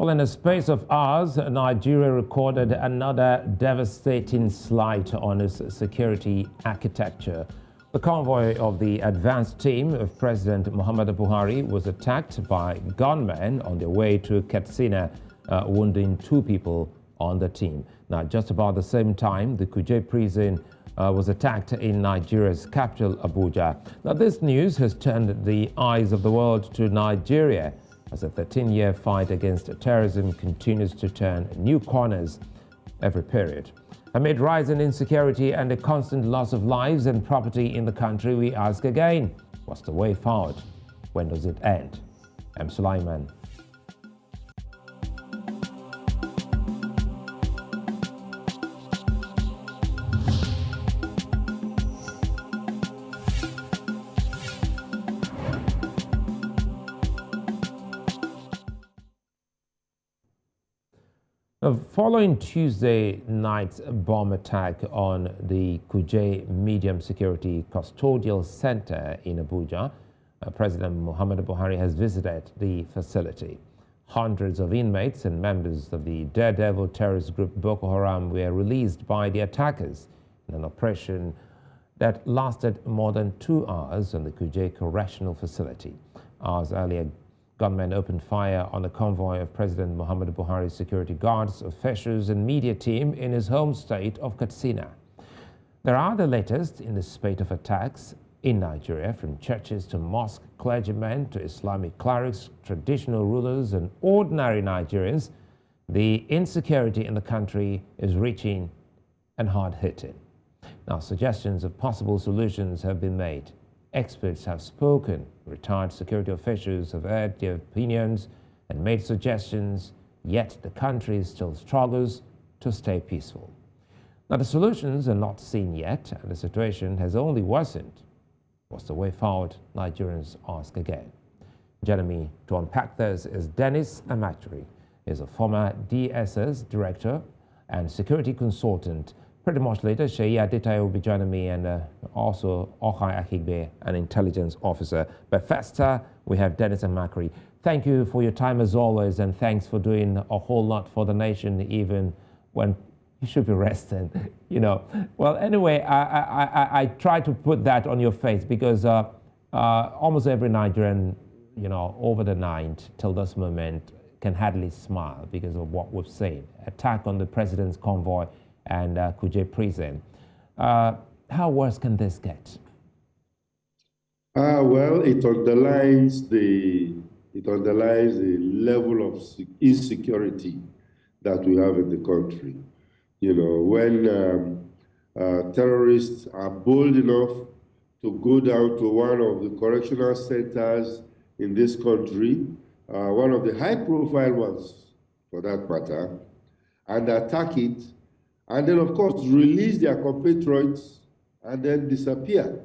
Well, in a space of hours, Nigeria recorded another devastating slight on its security architecture. The convoy of the advanced team of President Muhammadu Buhari was attacked by gunmen on their way to Katsina, wounding 2 people on the team. Now, just about the same time, the Kuje prison was attacked in Nigeria's capital, Abuja. Now, this news has turned the eyes of the world to Nigeria, as a 13-year fight against terrorism continues to turn new corners every period. Amid rising insecurity and the constant loss of lives and property in the country, we ask again, what's the way forward? When does it end? I'm Sulaiman. Following Tuesday night's bomb attack on the Kuje Medium Security Custodial Center in Abuja, President Muhammadu Buhari has visited the facility. Hundreds of inmates and members of the daredevil terrorist group Boko Haram were released by the attackers in an operation that lasted more than 2 hours on the Kuje Correctional Facility. Hours earlier, gunmen opened fire on the convoy of President Muhammadu Buhari's security guards, officials and media team in his home state of Katsina. There are the latest in the spate of attacks in Nigeria, from churches to mosque clergymen to Islamic clerics, traditional rulers and ordinary Nigerians. The insecurity in the country is reaching and hard-hitting. Now, suggestions of possible solutions have been made. Experts have spoken, retired security officials have aired their opinions and made suggestions, yet the country still struggles to stay peaceful. Now, the solutions are not seen yet, and the situation has only worsened. What's the way forward? Nigerians ask again. Joining me to unpack this is Amachree. He's a former DSS director and security consultant. Pretty much later, Seyi Adetayo will be joining me, and also Okai Akigbe, an intelligence officer. But first, we have Amachree. Thank you for your time as always, and thanks for doing a whole lot for the nation, even when you should be resting, you know. Well, anyway, I try to put that on your face because almost every Nigerian, you know, over the night till this moment can hardly smile because of what we've seen. Attack on the president's convoy and Kuje prison. How worse can this get? Well, it underlines the level of insecurity that we have in the country. You know, when terrorists are bold enough to go down to one of the correctional centers in this country, one of the high-profile ones for that matter, and attack it, and then, of course, release their compatriots and then disappear.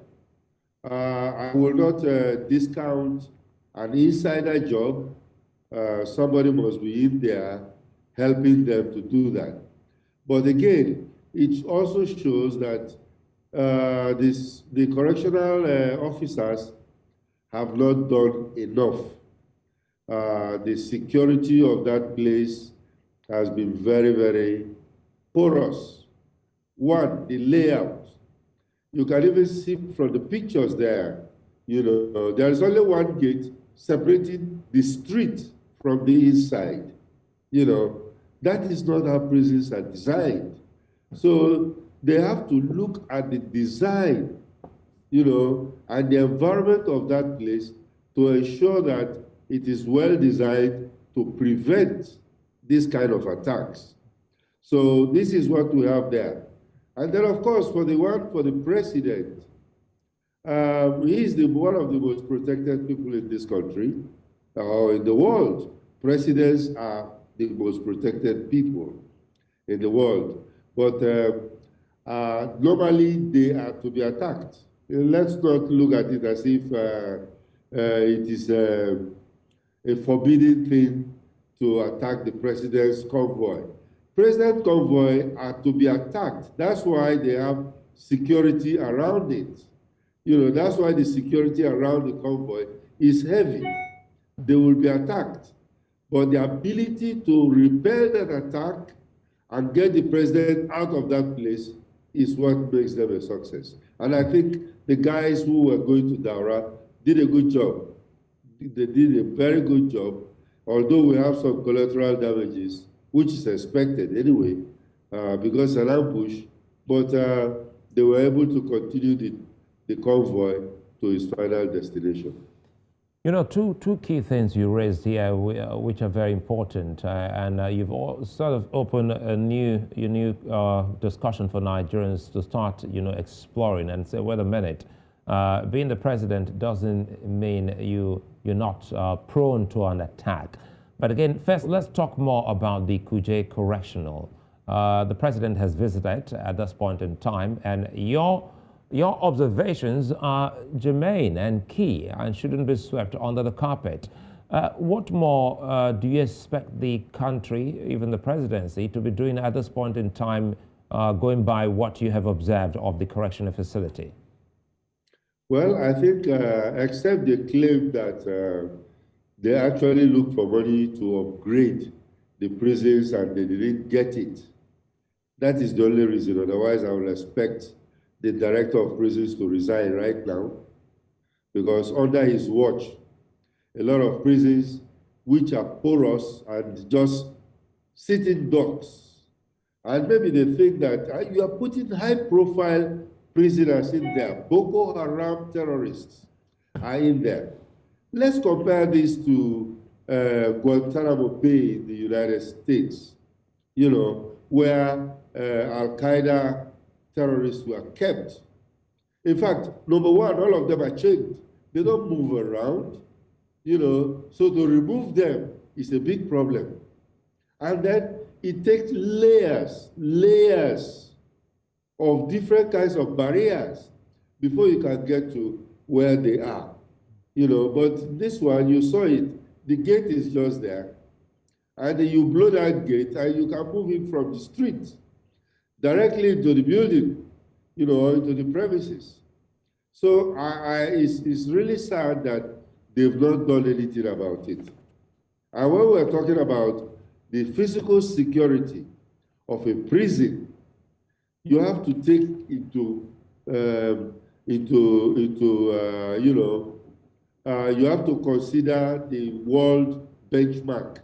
I will not discount an insider job. Somebody must be in there helping them to do that. But again, it also shows that the correctional officers have not done enough. The security of that place has been very, very porous. One, the layout. You can even see from the pictures there, you know, there's only one gate separating the street from the inside. You know, that is not how prisons are designed. So they have to look at the design, you know, and the environment of that place to ensure that it is well designed to prevent this kind of attacks. So this is what we have there. And then, of course, for the president, he is one of the most protected people in this country, or in the world. Presidents are the most protected people in the world. But normally, they are to be attacked. Let's not look at it as if it is a forbidden thing to attack the president's convoy. President convoy are to be attacked. That's why they have security around it. You know, that's why the security around the convoy is heavy. They will be attacked. But the ability to repel that attack and get the president out of that place is what makes them a success. And I think the guys who were going to Daura did a good job. They did a very good job, although we have some collateral damages, which is expected anyway, because an ambush, but they were able to continue the convoy to its final destination. You know, two key things you raised here, which are very important, and you've all sort of opened a new discussion for Nigerians to start, exploring and say, wait a minute, being the president doesn't mean you're not prone to an attack. But again, first, let's talk more about the Kuje Correctional. The president has visited at this point in time, and your observations are germane and key and shouldn't be swept under the carpet. What more do you expect the country, even the presidency, to be doing at this point in time, going by what you have observed of the correctional facility? Well, I think, except the claim that they actually look for money to upgrade the prisons and they didn't get it, that is the only reason. Otherwise, I would expect the director of prisons to resign right now, because under his watch, a lot of prisons which are porous and just sitting ducks. And maybe they think that you are putting high-profile prisoners in there. Boko Haram terrorists are in there. Let's compare this to Guantanamo Bay in the United States, where Al-Qaeda terrorists were kept. In fact, number one, all of them are chained. They don't move around, so to remove them is a big problem. And then it takes layers of different kinds of barriers before you can get to where they are. But this one, you saw it, the gate is just there. And then you blow that gate and you can move in from the street directly into the building, into the premises. So it's really sad that they've not done anything about it. And when we're talking about the physical security of a prison, you have to take you have to consider the world benchmark,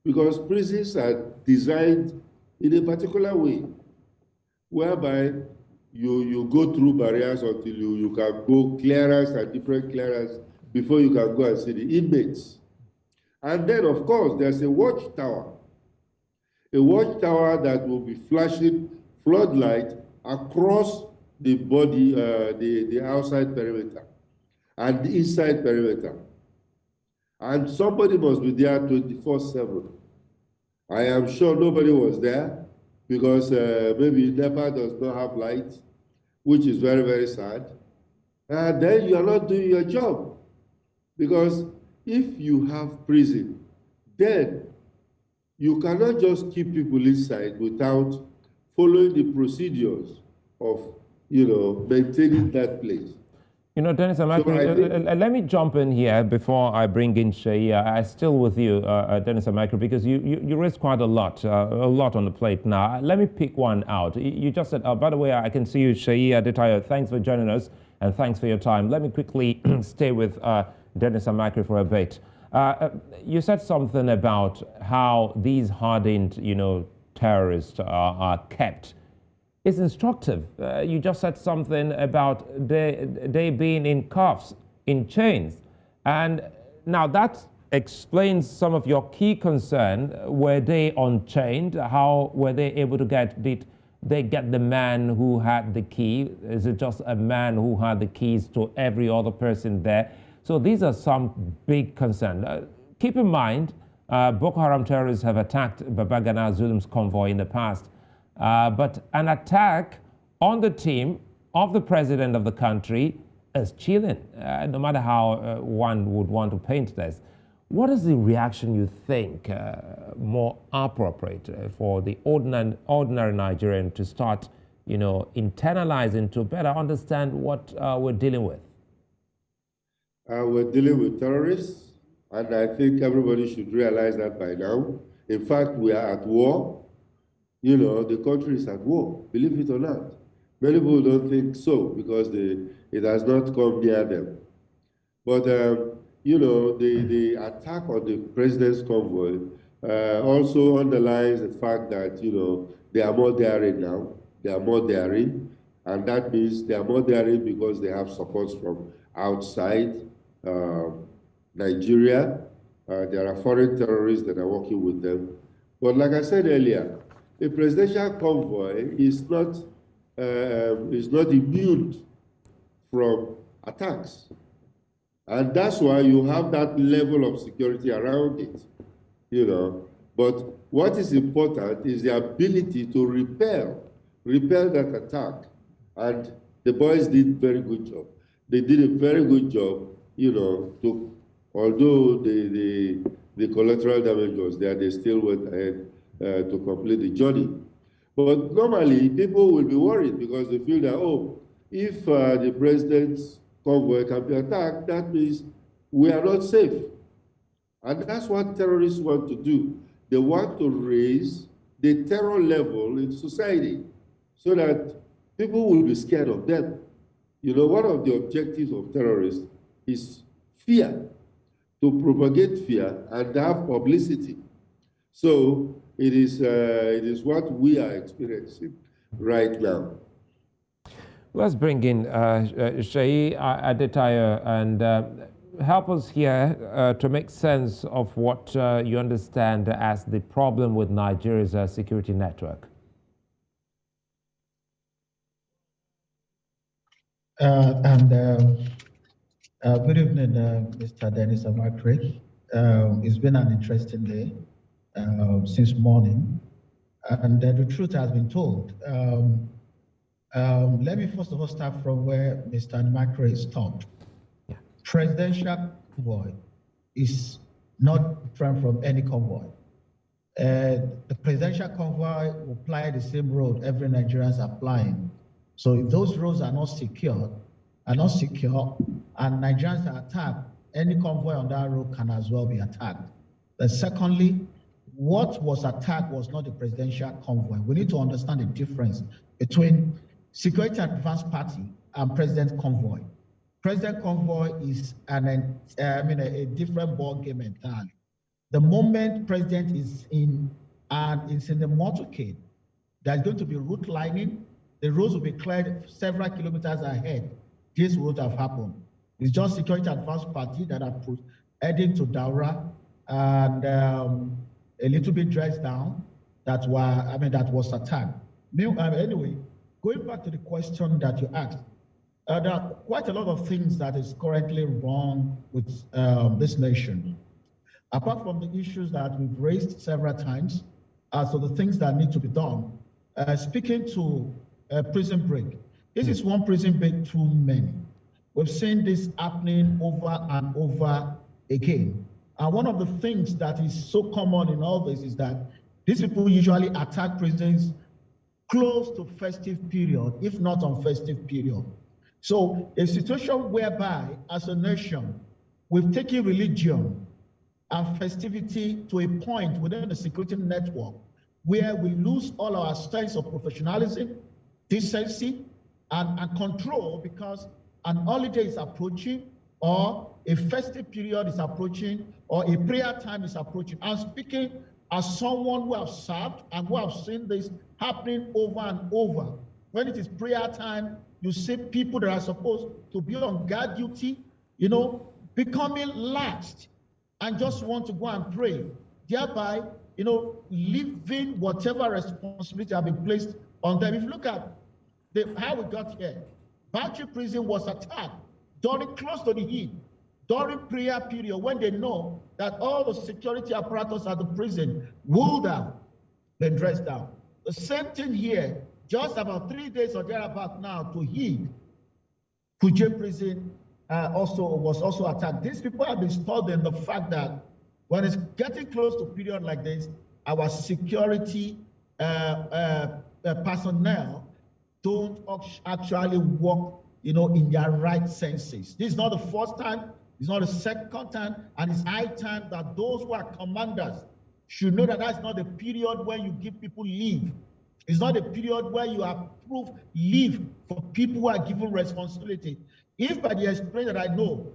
because prisons are designed in a particular way, whereby you go through barriers until you can go clearance and different clearance before you can go and see the inmates. And then, of course, there's a watchtower that will be flashing floodlight across the body, the outside perimeter and the inside perimeter. And somebody must be there 24/7. I am sure nobody was there, because maybe NEPA does not have light, which is very, very sad. And then you are not doing your job. Because if you have prison, then you cannot just keep people inside without following the procedures of, maintaining that place. Dennis Amachree, let me jump in here before I bring in Seyi. I'm still with you, Dennis Amachree, because you raised quite a lot on the plate now. Let me pick one out. You just said, by the way, I can see you, Seyi Adetayo. Thanks for joining us, and thanks for your time. Let me quickly stay with Dennis Amachree for a bit. You said something about how these hardened, terrorists are kept. It's instructive. You just said something about they being in cuffs, in chains. And now that explains some of your key concern. Were they unchained? How were they able to did they get the man who had the key? Is it just a man who had the keys to every other person there? So these are some big concerns. Keep in mind, Boko Haram terrorists have attacked Babagana Zulum's convoy in the past. But an attack on the team of the president of the country is chilling, no matter how one would want to paint this. What is the reaction you think more appropriate for the ordinary Nigerian to start, internalizing to better understand what we're dealing with? We're dealing with terrorists, And I think everybody should realize that by now. In fact, we are at war. You know, the country is at war, believe it or not. Many people don't think so because it has not come near them. But, you know, the attack on the president's convoy also underlines the fact that, you know, they are more daring now. They are more daring. And that means they are more daring because they have support from outside Nigeria. There are foreign terrorists that are working with them. But like I said earlier, a presidential convoy is not immune from attacks. And that's why you have that level of security around it, you know. But what is important is the ability to repel that attack. And the boys did a very good job. They did a very good job, you know, although the collateral damage was there, they still went ahead to complete the journey. But normally, people will be worried because they feel that, oh, if the president's convoy can be attacked, that means we are not safe. And that's what terrorists want to do. They want to raise the terror level in society so that people will be scared of them. You know, one of the objectives of terrorists is fear, to propagate fear and have publicity. So it is what we are experiencing right now. Let's bring in Seyi Adetayo and help us here to make sense of what you understand as the problem with Nigeria's security network. Good evening, Mr. Dennis Amachree. It's been an interesting day since morning, and the truth has been told. Let me first of all start from where Mr. Amachree stopped. Yeah. Presidential convoy is not different from any convoy. The presidential convoy will ply the same road every Nigerian is applying. So if those roads are not secure, and Nigerians are attacked, any convoy on that road can as well be attacked. But secondly, what was attacked was not the presidential convoy. We need to understand the difference between Security Advance Party and President Convoy. President Convoy is a different ball game entirely. The moment President is in the motorcade, there's going to be route lining. The roads will be cleared several kilometers ahead. This would have happened. It's just Security Advance Party that are heading to Daura and a little bit dressed down that was attacked. Anyway, going back to the question that you asked, there are quite a lot of things that is currently wrong with this nation. Apart from the issues that we've raised several times, so the things that need to be done, speaking to prison break, this is one prison break too many. We've seen this happening over and over again. And one of the things that is so common in all this is that these people usually attack prisons close to festive period, if not on festive period. So a situation whereby, as a nation, we've taken religion and festivity to a point within the security network where we lose all our sense of professionalism, decency, and control because an holiday is approaching or a festive period is approaching or a prayer time is approaching. I'm speaking as someone who has served and who have seen this happening over and over. When it is prayer time, you see people that are supposed to be on guard duty, you know, becoming laxed and just want to go and pray, thereby, you know, leaving whatever responsibility have been placed on them. If you look at how we got here, Amachree prison was attacked close to the heat, during prayer period, when they know that all the security apparatus at the prison would have been dressed down. The same thing here, just about 3 days or thereabout now to heat, Kuje prison was also attacked. These people have been stalled in the fact that when it's getting close to a period like this, our security personnel don't actually work, you know, in their right senses. This is not the first time It's not the second time, and it's high time that those who are commanders should know that that's not the period where you give people leave. It's not a period where you approve leave for people who are given responsibility. If by the experience that I know,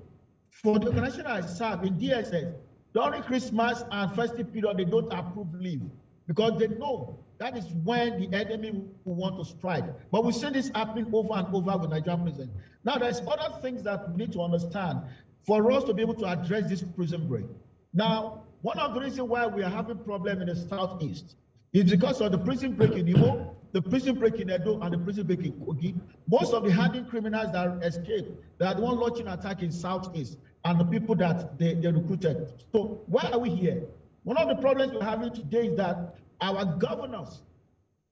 for the organization I serve in DSS, during Christmas and festive period, they don't approve leave because they know that is when the enemy will want to strike. But we see this happening over and over with Nigerian President. Now, there's other things that we need to understand for us to be able to address this prison break. Now, one of the reasons why we are having problem in the Southeast is because of the prison break in Imo, the prison break in Edo, and the prison break in Kogi. Most of the hardened criminals that escaped, they are the one launching attack in Southeast, and the people that they recruited. So why are we here? One of the problems we're having today is that our governors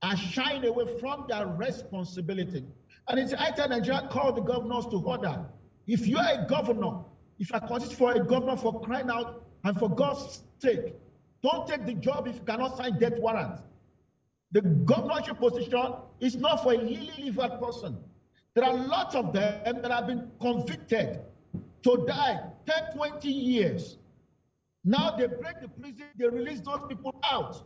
are shying away from their responsibility. And it's high time Nigeria call the governors to order. If you are a governor, if I consider for a governor for crying out and for God's sake, don't take the job if you cannot sign death warrants. The governorship position is not for a lily-livered person. There are lots of them that have been convicted to die 10, 20 years. Now they break the prison, they release those people out.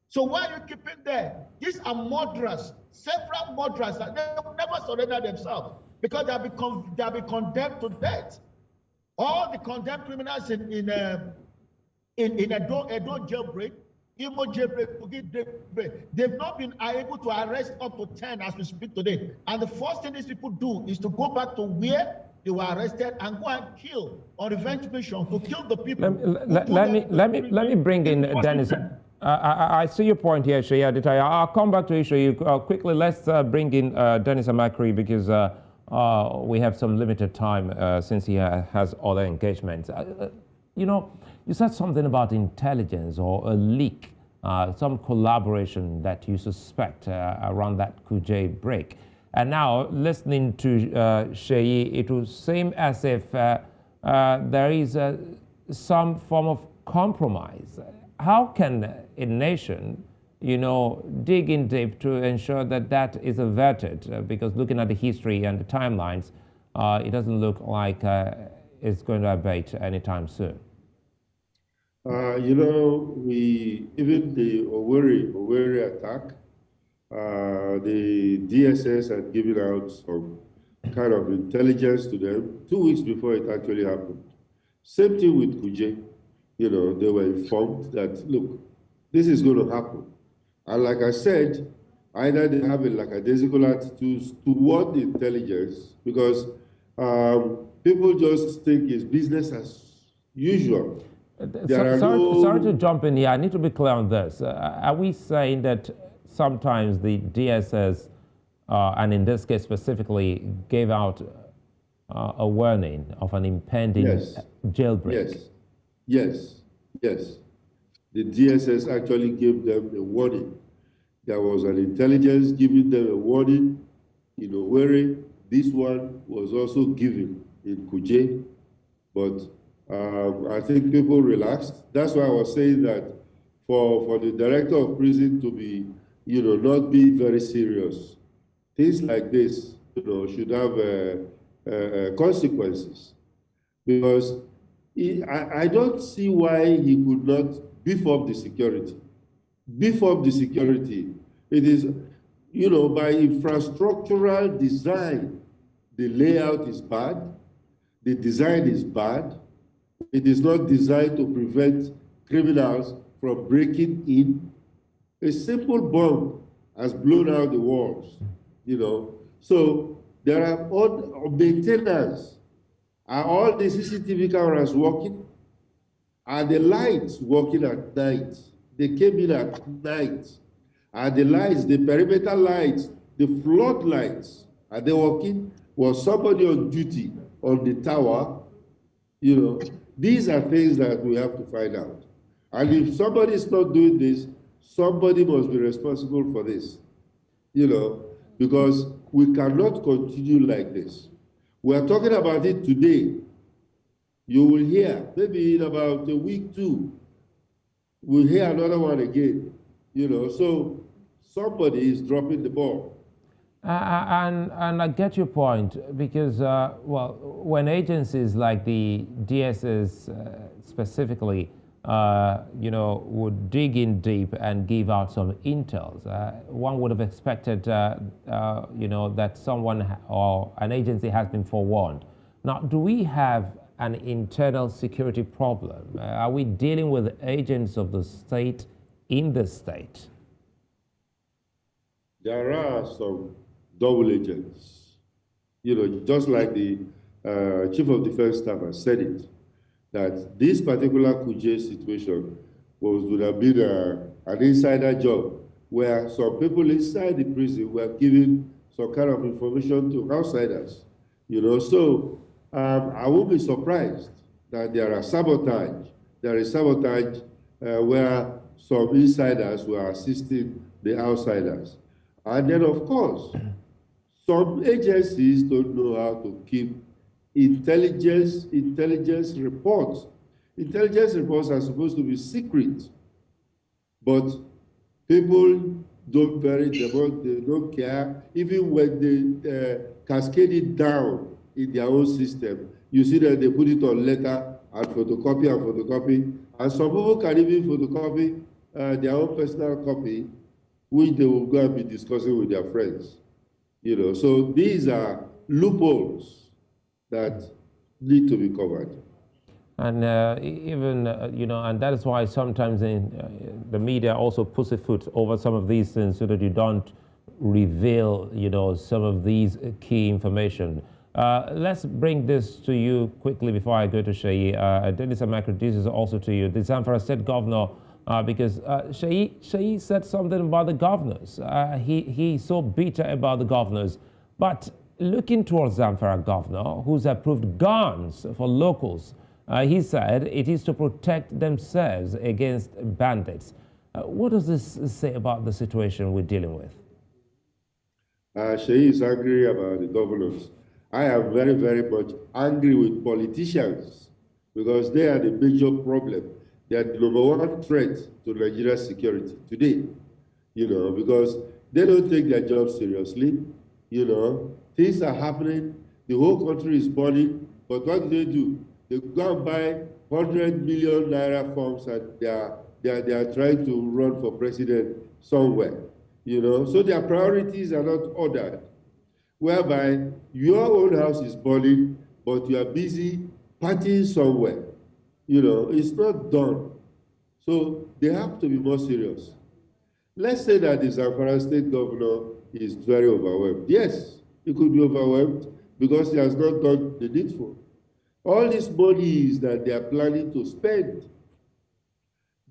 So why are you keeping there? These are murderers, several murderers, and they will never surrender themselves because they'll be condemned to death. All the condemned criminals in Edo jailbreak, Imo jailbreak, Kogi jailbreak, they've not been able to arrest up to 10 as we speak today. And the first thing these people do is to go back to where they were arrested and go and kill on revenge mission to kill the people. Let me bring in Dennis. I see your point here, Seyi Adetayo. I'll come back to you, Seyi. Quickly, let's bring in Dennis Amachree because we have some limited time since he has other engagements. You know, you said something about intelligence or a leak, some collaboration that you suspect around that Kuje break. And now, listening to Seyi, it would seem as if there is some form of compromise. How can a nation, you know, dig in deep to ensure that that is averted? Because looking at the history and the timelines, it doesn't look like it's going to abate anytime soon. You know, even the Owerri attack, the DSS had given out some kind of intelligence to them 2 weeks before it actually happened. Same thing with Kuje. You know, they were informed that, look, this is going to happen. And like I said, either they have a lackadaisical attitude toward the intelligence because people just think it's business as usual. Sorry to jump in here. I need to be clear on this. Are we saying that sometimes the DSS, and in this case specifically, gave out a warning of an impending jailbreak? Yes. The DSS actually gave them a warning. There was an intelligence giving them a warning in Owerri. This one was also given in Kuje, but I think people relaxed. That's why I was saying that for the director of prison to be, you know, not be very serious. Things like this, you know, should have consequences, because I don't see why he could not beef up the security. Beef up the security. It is, you know, by infrastructural design, the layout is bad, the design is bad. It is not designed to prevent criminals from breaking in. A simple bomb has blown out the walls, you know. So there are all maintenance. Are all the CCTV cameras working? Are the lights working at night? They came in at night. Are the lights, the perimeter lights, the floodlights, are they working? Was somebody on duty on the tower? You know, these are things that we have to find out. And if somebody is not doing this, somebody must be responsible for this, you know, because we cannot continue like this. We are talking about it today. You will hear, maybe in about a week, 2, we'll hear another one again, you know, so somebody is dropping the ball. And I get your point because, well, when agencies like the DSS specifically, you know, would dig in deep and give out some intels, one would have expected, you know, that someone or an agency has been forewarned. Now, do we have an internal security problem? Are we dealing with agents of the state in the state? There are some double agents. You know, just like the Chief of Defense Staff has said it, that this particular Kuje situation would have been an insider job where some people inside the prison were giving some kind of information to outsiders. You know, so I won't be surprised that there are sabotage. There is sabotage where some insiders were assisting the outsiders. And then, of course, some agencies don't know how to keep intelligence reports. Intelligence reports are supposed to be secret, but people don't they don't care. Even when they cascade it down in their own system, you see that they put it on letter and photocopy. And some people can even photocopy their own personal copy, which they will go and be discussing with their friends. You know, so these are loopholes that need to be covered. And even, you know, and that is why sometimes the media also puts a foot over some of these things so that you don't reveal, you know, some of these key information. Let's bring this to you quickly before I go to Seyi. Dennis Amachree, this is also to you. The Zamfara State Governor, because Seyi said something about the governors. He's so bitter about the governors. But looking towards Zamfara governor, who's approved guns for locals, he said it is to protect themselves against bandits. What does this say about the situation we're dealing with? Seyi is angry about the governors. I am very, very much angry with politicians because they are the major problem. They are the #1 threat to Nigeria's security today, you know, because they don't take their job seriously. You know, things are happening, the whole country is burning, but what do? They go and buy 100 million naira forms and they are trying to run for president somewhere, you know. So their priorities are not ordered, whereby your own house is burning, but you are busy partying somewhere. You know, it's not done. So they have to be more serious. Let's say that the Zamfara State Governor is very overwhelmed. Yes, he could be overwhelmed because he has not done the needful. All these monies that they are planning to spend,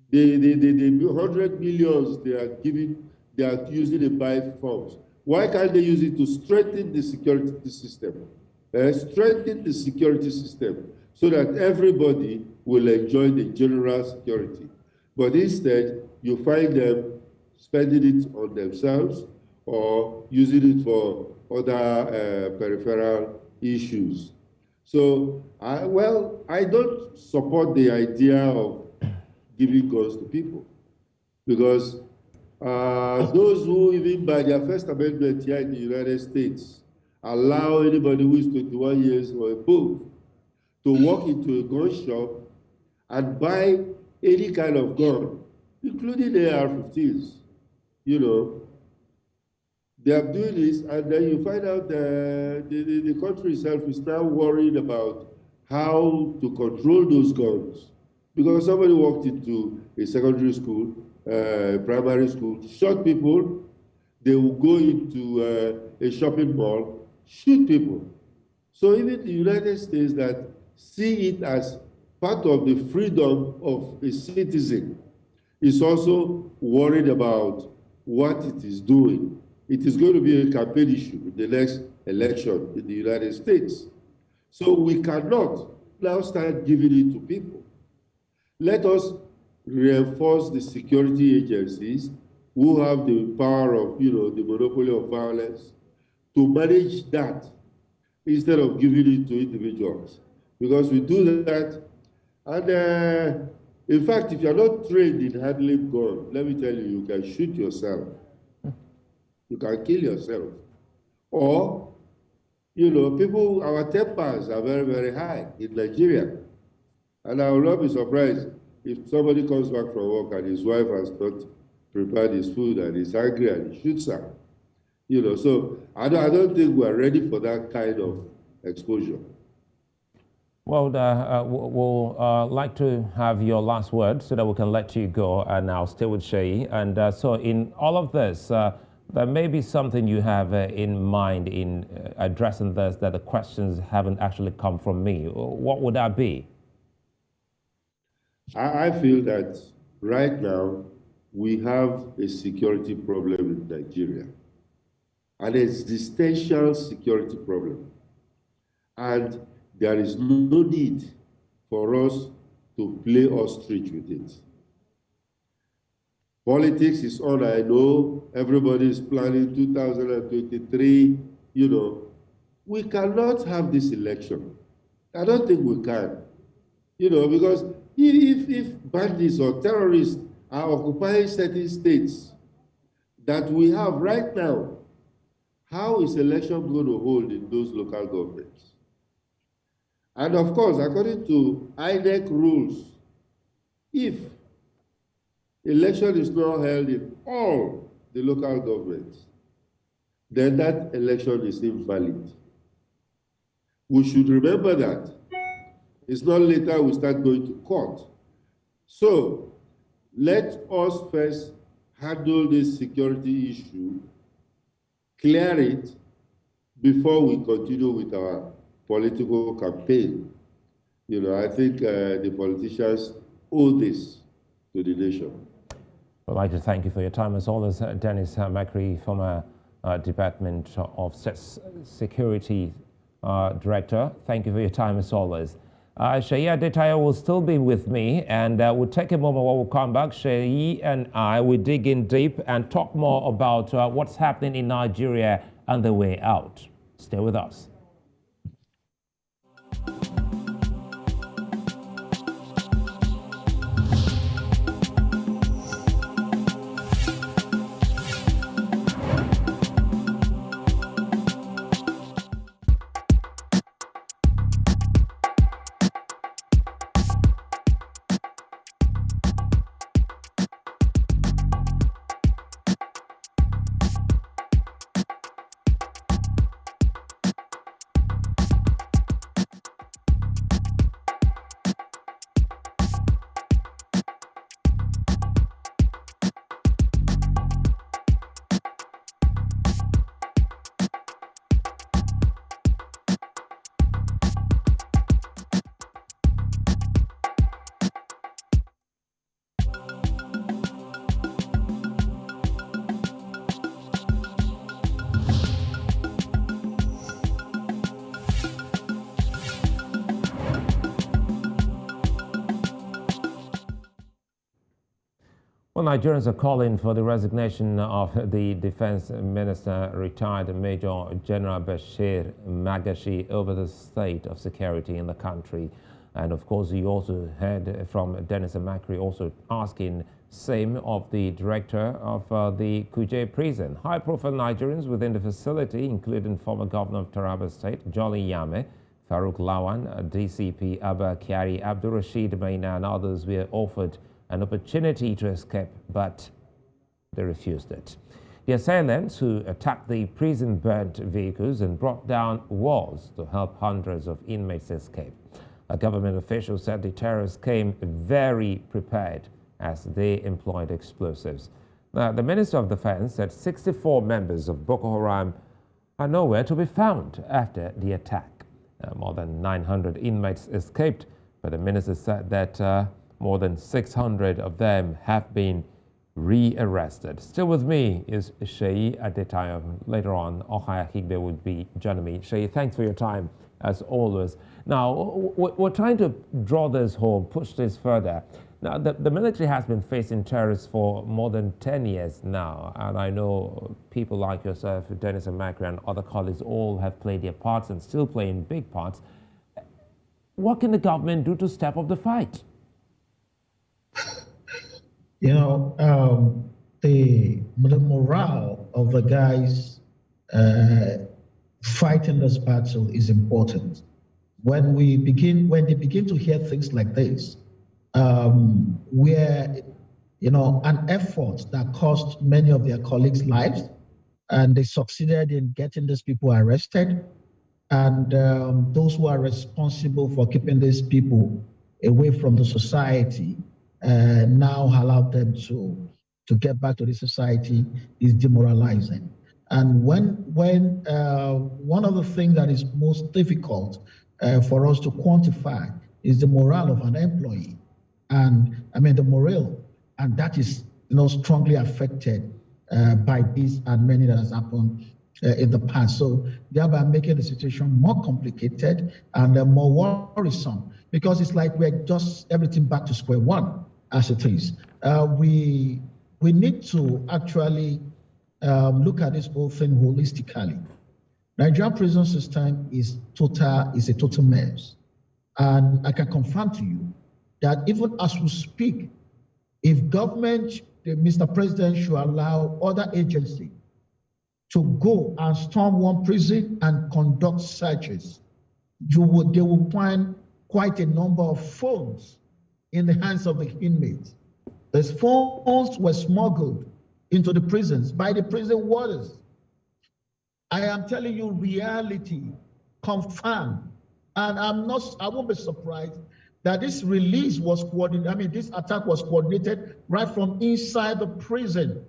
the 100 millions they are giving, they are using to buy forms. Why can't they use it to strengthen the security system? Strengthen the security system so that everybody will enjoy the general security. But instead, you find them spending it on themselves or using it for other peripheral issues. So, I don't support the idea of giving guns to people because those who, even by their First Amendment here in the United States, allow anybody who is 21 years or above to walk into a gun shop and buy any kind of gun, including AR-15s. You know, they are doing this, and then you find out the country itself is now worried about how to control those guns. Because somebody walked into a secondary school, primary school, shot people, they will go into a shopping mall, shoot people. So even the United States that see it as part of the freedom of a citizen is also worried about what it is doing. It is going to be a campaign issue in the next election in the United States. So we cannot now start giving it to people. Let us reinforce the security agencies who have the power of, you know, the monopoly of violence to manage that instead of giving it to individuals. Because we do that, and in fact, if you're not trained in handling gun, let me tell you, you can shoot yourself. You can kill yourself. Or, people, our tempers are very, very high in Nigeria. And I will not be surprised if somebody comes back from work and his wife has not prepared his food and he's angry and he shoots her. So I don't think we're ready for that kind of exposure. Well, we'll like to have your last word so that we can let you go, and I'll stay with Seyi. And so in all of this, there may be something you have in mind in addressing this, that the questions haven't actually come from me. What would that be? I feel that right now we have a security problem in Nigeria, an existential security problem. And there is no need for us to play ostrich with it. Politics is on. I know everybody is planning 2023. We cannot have this election. I don't think we can. Because if bandits or terrorists are occupying certain states that we have right now, how is election going to hold in those local governments? And of course, according to INEC rules, if election is not held in all the local governments, then that election is invalid. We should remember that. It's not later we start going to court. So let us first handle this security issue, clear it, before we continue with our political campaign. I think the politicians owe this to the nation. I'd like to thank you for your time as always, Dennis Amachree, former Department of Security Director. Thank you for your time as always. Seyi Adetayo will still be with me, and we'll take a moment while we come back. Seyi and I will dig in deep and talk more about what's happening in Nigeria and the way out. Stay with us. Well, Nigerians are calling for the resignation of the Defense Minister, retired Major General Bashir Magashi, over the state of security in the country. And of course, you also heard from Dennis Amachree also asking same of the director of the Kuje prison. High-profile Nigerians within the facility, including former governor of Taraba State, Jolly Yame, Farouk Lawan, DCP Abba Kyari, Abdul Rashid Maina, and others were offered an opportunity to escape, but they refused it. The assailants who attacked the prison burnt vehicles and brought down walls to help hundreds of inmates escape. A government official said the terrorists came very prepared as they employed explosives. Now, the Minister of Defense said 64 members of Boko Haram are nowhere to be found after the attack. More than 900 inmates escaped, but the minister said that more than 600 of them have been rearrested. Still with me is Seyi Adetayo. Later on, Ohaya Higbe would be joining me. Seyi, thanks for your time, as always. Now, we're trying to draw this home, push this further. Now, the military has been facing terrorists for more than 10 years now, and I know people like yourself, Dennis Amachree, and other colleagues all have played their parts and still playing big parts. What can the government do to step up the fight? The morale of the guys fighting this battle is important. When they begin to hear things like this, where an effort that cost many of their colleagues' lives, and they succeeded in getting these people arrested, and those who are responsible for keeping these people away from the society now allow them to get back to the society is demoralizing. And when one of the things that is most difficult for us to quantify is the morale of an employee, and the morale, and that is strongly affected by this and many that has happened in the past. So thereby making the situation more complicated and more worrisome, because it's like we're just everything back to square one as it is. We need to actually look at this whole thing holistically. Nigerian prison system is a total mess. And I can confirm to you that even as we speak, if government, Mr. President, should allow other agencies to go and storm one prison and conduct searches, they will find quite a number of phones in the hands of the inmates. Those phones were smuggled into the prisons by the prison wardens. I am telling you reality, confirmed. And I won't be surprised that this release was coordinated, this attack was coordinated right from inside the prison,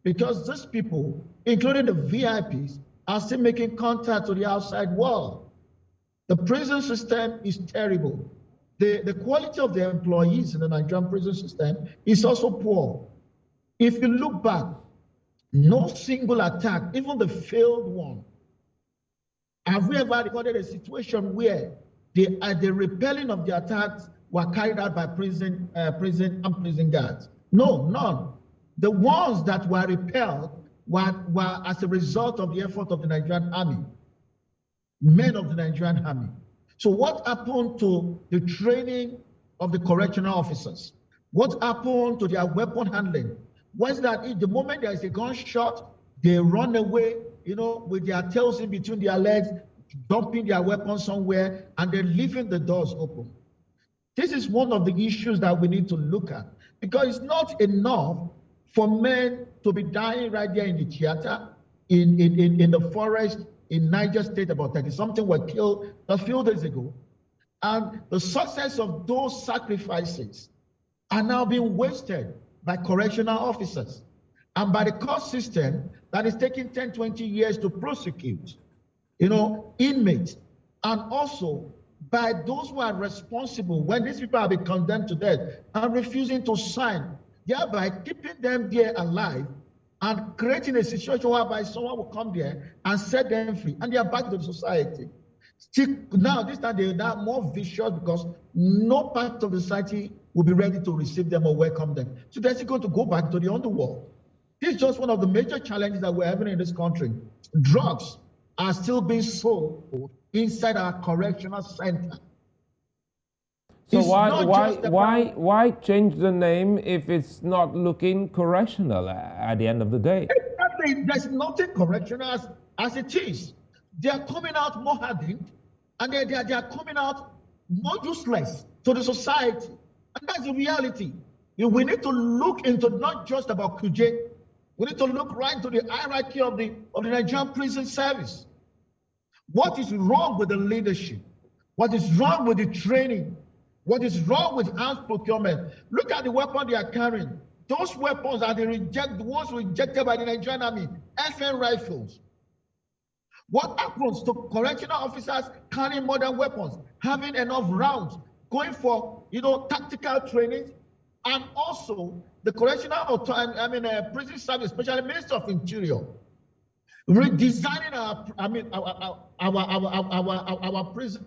because these people, including the VIPs, are still making contact to the outside world. The prison system is terrible. The quality of the employees in the Nigerian prison system is also poor. If you look back, no single attack, even the failed one, have we ever recorded a situation where the repelling of the attacks were carried out by prison guards? No, none. The ones that were repelled were as a result of the effort of the Nigerian army, men of the Nigerian army. So what happened to the training of the correctional officers? What happened to their weapon handling? Was that the moment there is a gunshot, they run away, with their tails in between their legs, dumping their weapons somewhere, and then leaving the doors open. This is one of the issues that we need to look at, because it's not enough for men to be dying right there in the theater, in the forest, in Niger State. About 30-something were killed a few days ago. And the success of those sacrifices are now being wasted by correctional officers and by the court system that is taking 10, 20 years to prosecute, inmates, and also by those who are responsible when these people have been condemned to death and refusing to sign, thereby keeping them there alive and creating a situation whereby someone will come there and set them free, and they are back to the society. Still, now this time they are now more vicious, because no part of the society will be ready to receive them or welcome them. So they're still going to go back to the underworld. This is just one of the major challenges that we're having in this country. Drugs are still being sold inside our correctional center. So why change the name if it's not looking correctional at the end of the day? Exactly. There's nothing correctional as it is. They are coming out more hardened, and they are coming out more useless to the society. And that's the reality. We need to look into not just about Kuje. We need to look right into the hierarchy of the Nigerian prison service. What is wrong with the leadership? What is wrong with the training? What is wrong with arms procurement? Look at the weapon they are carrying. Those weapons are the ones rejected by the Nigerian army, FN rifles. What happens to correctional officers carrying modern weapons, having enough rounds, going for tactical training, and also the correctional prison service, especially Minister of Interior, redesigning our prison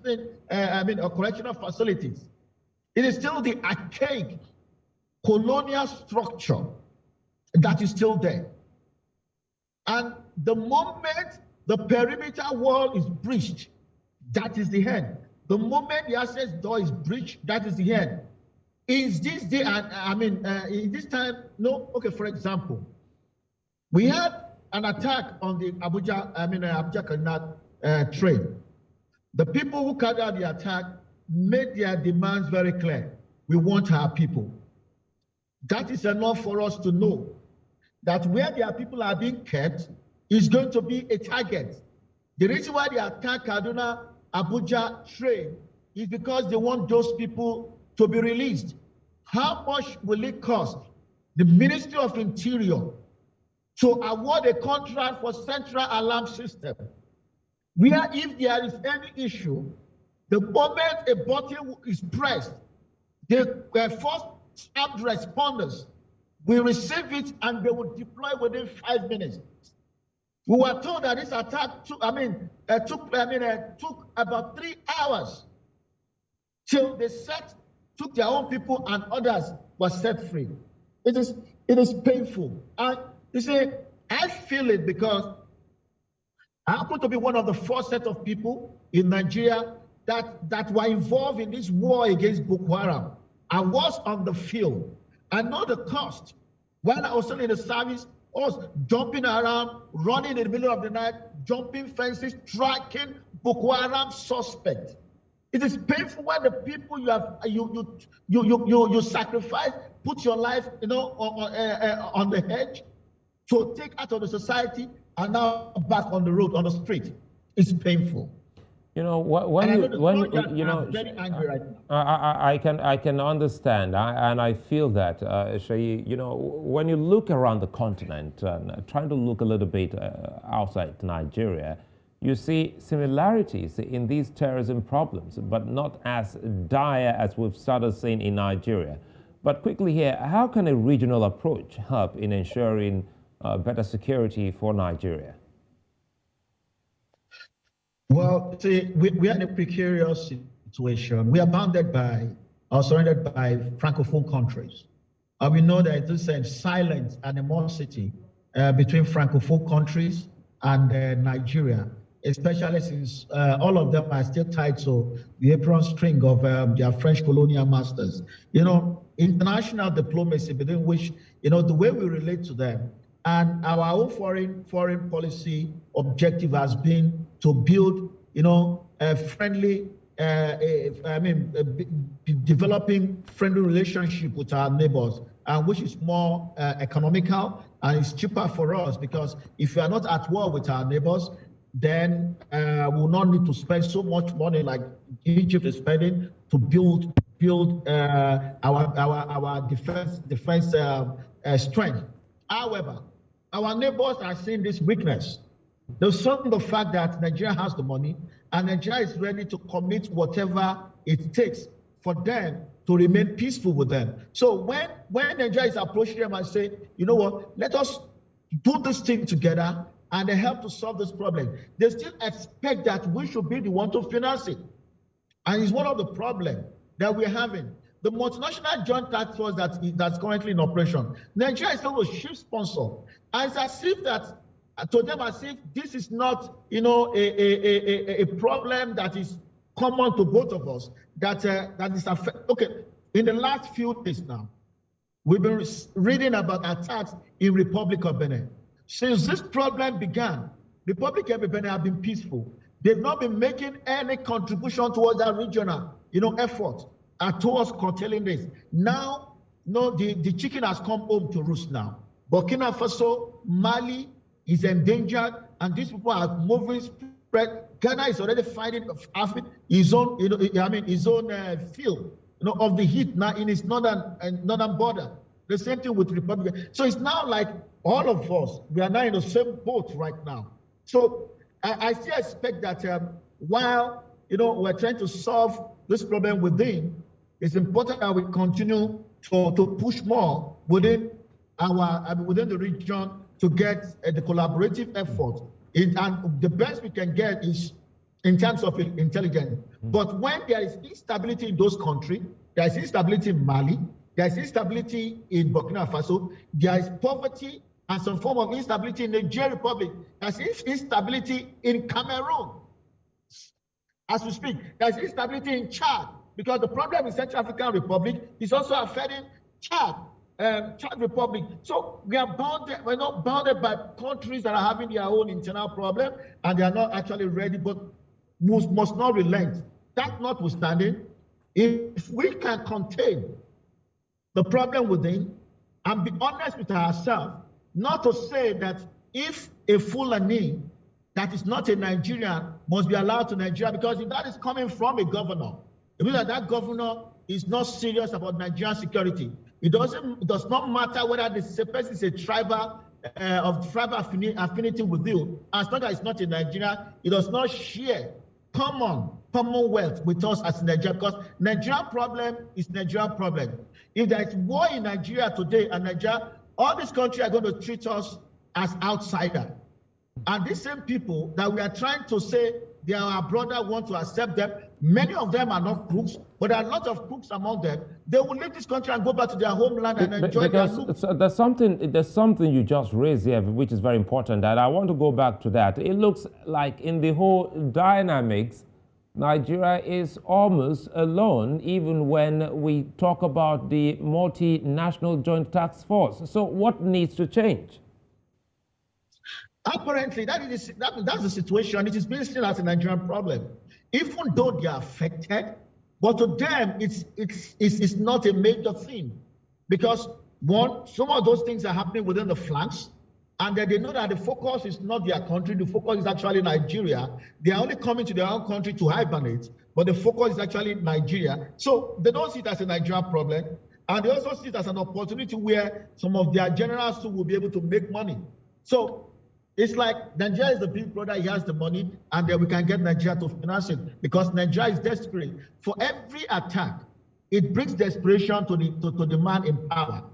our correctional facilities. It is still the archaic colonial structure that is still there. And the moment the perimeter wall is breached, that is the end. The moment the access door is breached, that is the end. Is this day, in this time, no, okay, for example, we had an attack on the Abuja-Kaduna train. The people who carried out the attack made their demands very clear. We want our people. That is enough for us to know that where their people are being kept is going to be a target. The reason why they attack Kaduna, Abuja train is because they want those people to be released. How much will it cost the Ministry of Interior to award a contract for central alarm system, where if there is any issue, the moment a button is pressed, the first armed responders will receive it and they will deploy within 5 minutes. We were told that this attack took about 3 hours till they took their own people and others were set free. It is painful. And you see, I feel it because I happen to be one of the first set of people in Nigeria that were involved in this war against Boko Haram. I was on the field. I know the cost. When I was still in the service, I was jumping around, running in the middle of the night, jumping fences, tracking Boko Haram suspects. It is painful when the people you sacrifice, put your life, on the hedge to take out of the society, and now back on the road, on the street. It's painful. I'm very angry right now. I can understand, and I feel that, Seyi, when you look around the continent and trying to look a little bit outside Nigeria, you see similarities in these terrorism problems, but not as dire as we've started seeing in Nigeria. But quickly here, how can a regional approach help in ensuring better security for Nigeria? Well, see, we are in a precarious situation. We are bounded by or surrounded by Francophone countries. We know that there is a silent animosity between Francophone countries and Nigeria, especially since all of them are still tied to the apron string of their French colonial masters. International diplomacy, within which, the way we relate to them, and our own foreign policy objective has been to build, a friendly, developing friendly relationship with our neighbors, and which is more economical and it's cheaper for us, because if we are not at war with our neighbors, then we will not need to spend so much money like Egypt is spending to build our defense strength. However, our neighbors are seeing this weakness. They've seen the fact that Nigeria has the money and Nigeria is ready to commit whatever it takes for them to remain peaceful with them. So when Nigeria is approaching them and say, you know what, let us do this thing together and they help to solve this problem, they still expect that we should be the one to finance it. And it's one of the problems that we're having. The multinational joint task force that's currently in operation, Nigeria is still a chief sponsor. And it's as if that, to them, as if this is not, a problem that is common to both of us, that is okay. In the last few days now, we've been reading about attacks in Republic of Benin. Since this problem began, Republic of Benin have been peaceful. They've not been making any contribution towards that regional, effort towards curtailing this. Now, the chicken has come home to roost now. Burkina Faso, Mali is endangered, and these people are moving spread. Ghana is already fighting his own, his own field, of the heat now in its northern border. The same thing with Republic. So it's now like all of us, we are now in the same boat right now. So I still expect that while we're trying to solve this problem within, it's important that we continue to push more within the region to get the collaborative effort. And the best we can get is in terms of intelligence. But when there is instability in those countries, there is instability in Mali, there is instability in Burkina Faso, there is poverty and some form of instability in the Niger Republic, there is instability in Cameroon. As we speak, there is instability in Chad, because the problem in Central African Republic is also affecting Chad. Czech Republic. So we are bounded, we're not bounded by countries that are having their own internal problem and they are not actually ready, but must not relent. That notwithstanding, if we can contain the problem within and be honest with ourselves, not to say that if a Fulani that is not a Nigerian must be allowed to Nigeria, because if that is coming from a governor, it means that that governor is not serious about Nigerian security. It does not matter whether the person is a tribal of tribal affinity with you, as long as it's not in Nigeria, it does not share commonwealth with us as Nigeria, because Nigerian problem is Nigerian problem. If there is war in Nigeria today and Nigeria, all these countries are going to treat us as outsiders. And these same people that we are trying to say they are our brother, want to accept them, many of them are not crooks, but there are a lot of crooks among them. They will leave this country and go back to their homeland and enjoy their look. There's something you just raised here, which is very important, and I want to go back to that. It looks like in the whole dynamics, Nigeria is almost alone, even when we talk about the multinational joint task force. So what needs to change? Apparently, that's the situation. It is being seen as a Nigerian problem, even though they are affected. But to them, it's not a major thing, because one, some of those things are happening within the flanks, and then they know that the focus is not their country. The focus is actually Nigeria. They are only coming to their own country to hibernate, but the focus is actually Nigeria. So they don't see it as a Nigerian problem, and they also see it as an opportunity where some of their generals too will be able to make money. So it's like Nigeria is the big brother, he has the money, and then we can get Nigeria to finance it, because Nigeria is desperate. For every attack, it brings desperation to the man in power,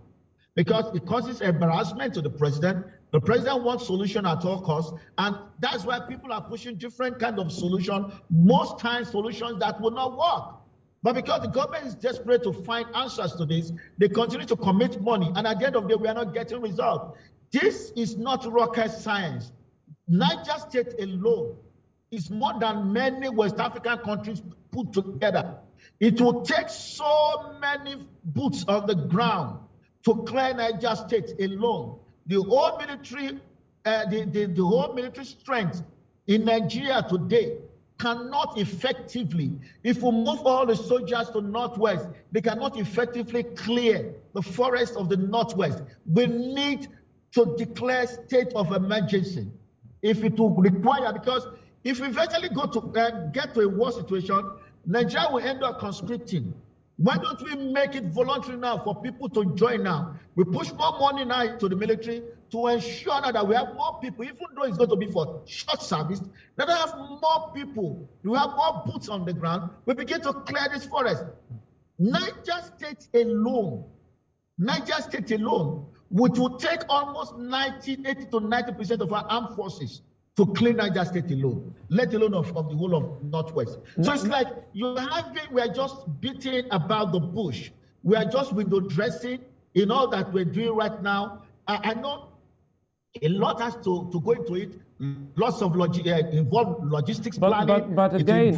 because it causes embarrassment to the president. The president wants solution at all costs, and that's why people are pushing different kind of solution, most times solutions that will not work. But because the government is desperate to find answers to this, they continue to commit money, and at the end of the day, we are not getting results. This is not rocket science. Niger State alone is more than many West African countries put together. It will take so many boots on the ground to clear Niger State alone. The whole military, the whole military strength in Nigeria today cannot effectively, if we move all the soldiers to Northwest, they cannot effectively clear the forest of the Northwest. We need to declare state of emergency if it will require, because if we eventually go to get to a war situation, Nigeria will end up conscripting. Why don't we make it voluntary now for people to join now? We push more money now to the military to ensure that we have more people, even though it's going to be for short service, that we have more people, we have more boots on the ground, we begin to clear this forest. Niger State alone, which will take almost 80 to 90% of our armed forces to clean Niger State alone, let alone of the whole of Northwest. So it's like we are just beating about the bush. We are just window dressing in all that we're doing right now. I know a lot has to go into it. Lots of involved logistics planning. But again,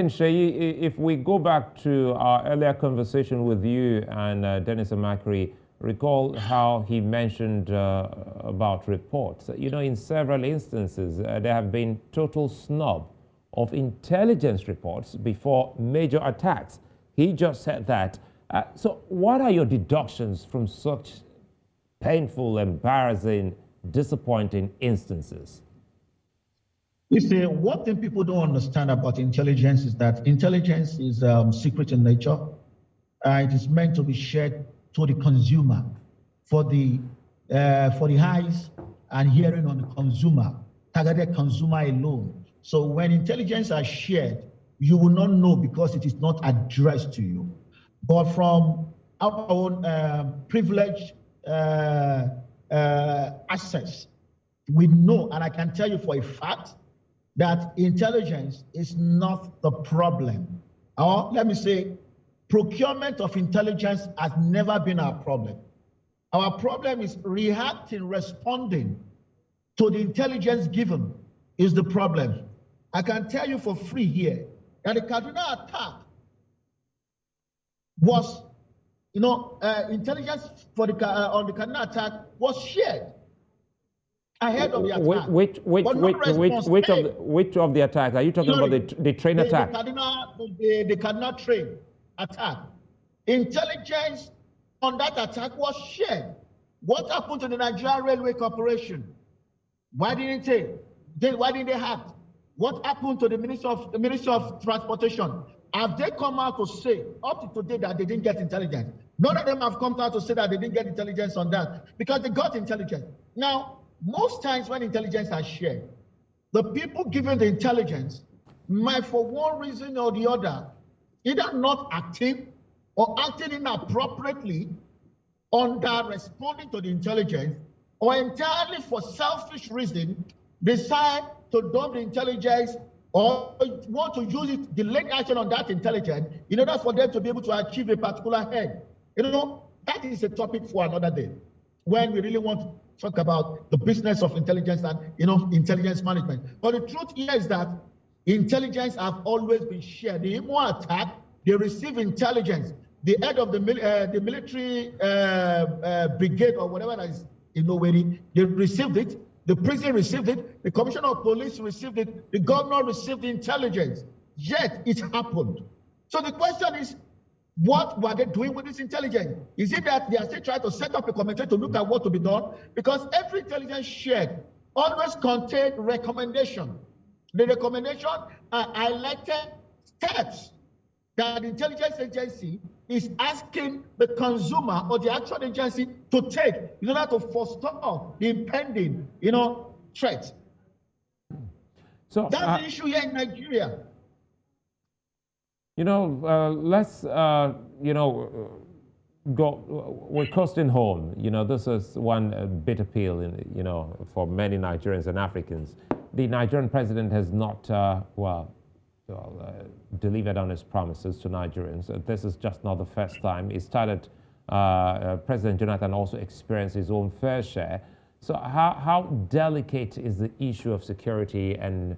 Seyi, if we go back to our earlier conversation with you and Dennis Amachree, recall how he mentioned about reports. You know, in several instances, there have been total snub of intelligence reports before major attacks. He just said that. So what are your deductions from such painful, embarrassing, disappointing instances? You see, one thing people don't understand about intelligence is that intelligence is secret in nature. It is meant to be shared to the consumer, for the eyes and hearing on the consumer, targeted consumer alone. So when intelligence are shared, you will not know because it is not addressed to you. But from our own privileged access, we know, and I can tell you for a fact, that intelligence is not the problem. Or let me say, procurement of intelligence has never been our problem. Our problem is reacting, responding to the intelligence given is the problem. I can tell you for free here that the Kaduna attack was intelligence for on the Kaduna attack was shared ahead of the attack. Which of the attacks? Are you talking about the train attack? The Kaduna train attack. Intelligence on that attack was shared. What happened to the Nigerian Railway Corporation? Why didn't they act? What happened to the Ministry of Transportation? Have they come out to say up to today that they didn't get intelligence? None of them have come out to say that they didn't get intelligence on that, because they got intelligence. Now, most times when intelligence is shared, the people given the intelligence might, for one reason or the other, either not acting or acting inappropriately under responding to the intelligence, or entirely for selfish reason, decide to dump the intelligence or want to use it, delay action on that intelligence in order for them to be able to achieve a particular end. That is a topic for another day, when we really want to talk about the business of intelligence and intelligence management. But the truth here is that intelligence have always been shared. The Imo attack, they receive intelligence. The head of the military brigade or whatever that is in Owerri, they received it. The prison received it. The commissioner of police received it. The governor received the intelligence. Yet it happened. So the question is, what were they doing with this intelligence? Is it that they are still trying to set up a committee to look at what to be done? Because every intelligence shared always contained recommendation. The recommendation are highlighted steps that the intelligence agency is asking the consumer or the actual agency to take in order to forestall the impending, threat. So that's the issue here in Nigeria. Let's, go, we're coasting home. This is one bitter pill, for many Nigerians and Africans. The Nigerian president has not, delivered on his promises to Nigerians. This is just not the first time. It started, President Jonathan also experienced his own fair share. So how delicate is the issue of security and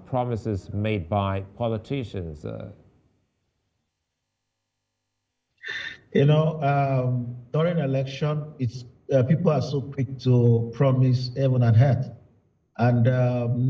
promises made by politicians? During election, it's people are so quick to promise heaven and earth, and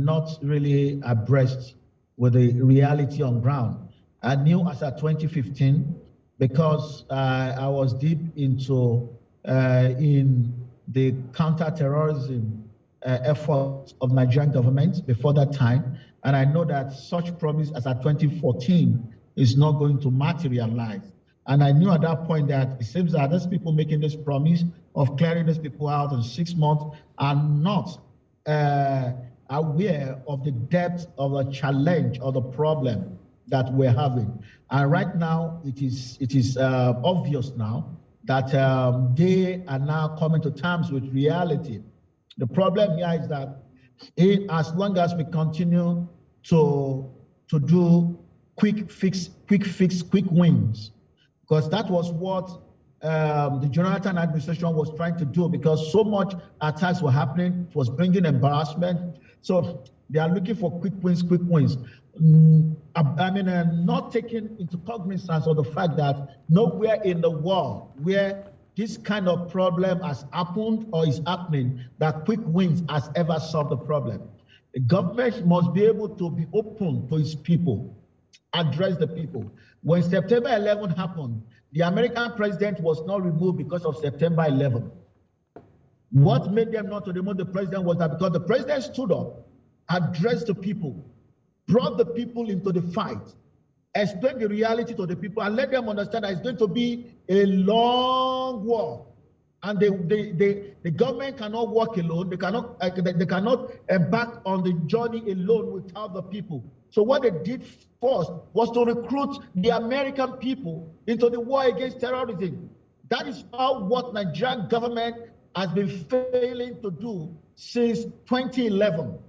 not really abreast with the reality on ground. I knew as of 2015, because I was deep into in the counter-terrorism efforts of Nigerian government before that time, and I know that such promise as at 2014 is not going to materialize. And I knew at that point that it seems that those people making this promise of clearing these people out in 6 months are not aware of the depth of the challenge or the problem that we're having. And right now, it is obvious now that they are now coming to terms with reality. The problem here is that as long as we continue to do quick wins, because that was what the Jonathan administration was trying to do, because so much attacks were happening, it was bringing embarrassment. So they are looking for quick wins. Not taking into cognizance of the fact that nowhere in the world where this kind of problem has happened or is happening, that quick wins has ever solved the problem. The government must be able to be open to its people, address the people. When September 11 happened, the American president was not removed because of September 11. What made them not to remove the president was that because the president stood up, addressed the people, brought the people into the fight, explained the reality to the people, and let them understand that it's going to be a long war. And the government cannot work alone. They cannot embark on the journey alone without the people. So what they did first was to recruit the American people into the war against terrorism. That is what Nigerian government has been failing to do since 2011.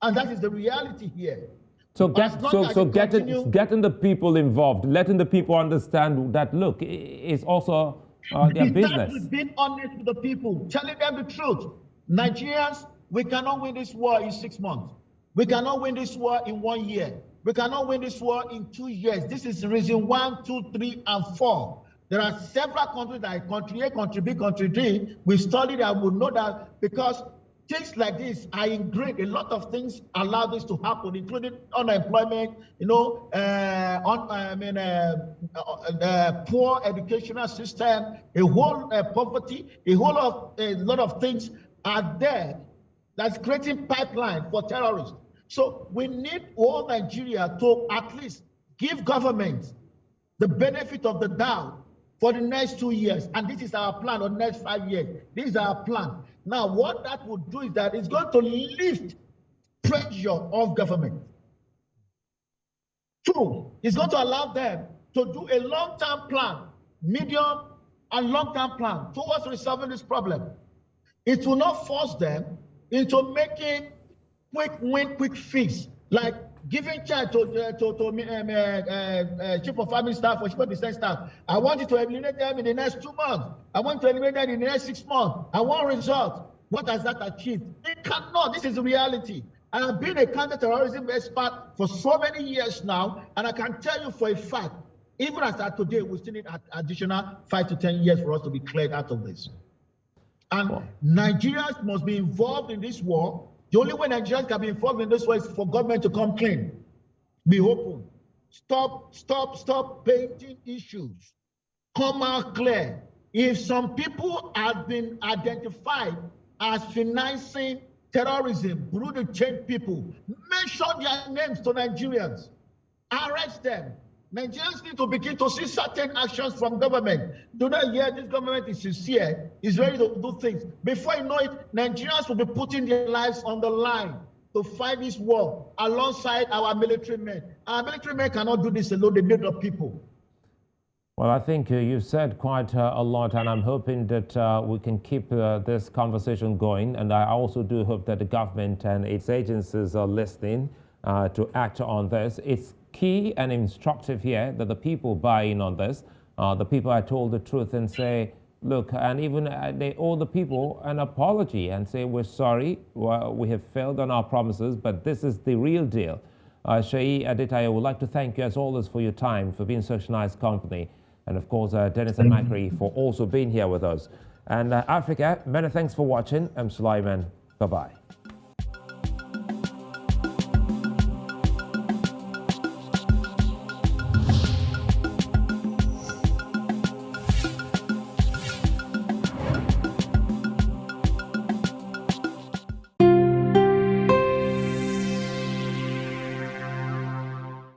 And that is the reality here. So getting the people involved, letting the people understand that, look, it's also their business. Being honest with the people, telling them the truth. Nigerians, we cannot win this war in 6 months. We cannot win this war in 1 year. We cannot win this war in 2 years. This is reason 1, 2, 3, and 4. There are several countries like country A, country B, country D. We studied and we know that because things like this are ingrained. A lot of things allow this to happen, including unemployment, poor educational system, a whole poverty, a lot of things are there that's creating pipeline for terrorists. So we need all Nigeria to at least give government the benefit of the doubt for the next 2 years. And this is our plan, or next 5 years. This is our plan. Now, what that would do is that it's going to lift pressure off government. Two, it's going to allow them to do a long-term plan, medium and long-term plan towards resolving this problem. It will not force them into making quick win, quick fix, like giving charge to chief of army staff or chief of defense staff. I want you to eliminate them in the next 2 months. I want to eliminate them in the next 6 months. I want results. What has that achieved? It cannot. This is the reality. I have been a counter-terrorism expert for so many years now, and I can tell you for a fact, even as of today, we still need additional 5 to 10 years for us to be cleared out of this. And Nigerians must be involved in this war. The only way Nigerians can be involved in this war is for government to come clean, be open, stop painting issues, come out clear. If some people have been identified as financing terrorism, brutal change people, mention their names to Nigerians, arrest them. Nigerians need to begin to see certain actions from government. Do not hear this government is sincere, is ready to do things. Before you know it, Nigerians will be putting their lives on the line to fight this war alongside our military men. Our military men cannot do this alone, they need the people. Well, I think you said quite a lot, and I'm hoping that we can keep this conversation going. And I also do hope that the government and its agencies are listening to act on this. It's key and instructive here that the people buy in on this. The people are told the truth and say, look, and even they owe the people an apology and say, we're sorry, we have failed on our promises, but this is the real deal. Seyi, Adetayo, would like to thank you as always for your time, for being such nice company. And of course, Dennis and Amachree for also being here with us. And Africa, many thanks for watching. I'm Sulaiman. Bye-bye.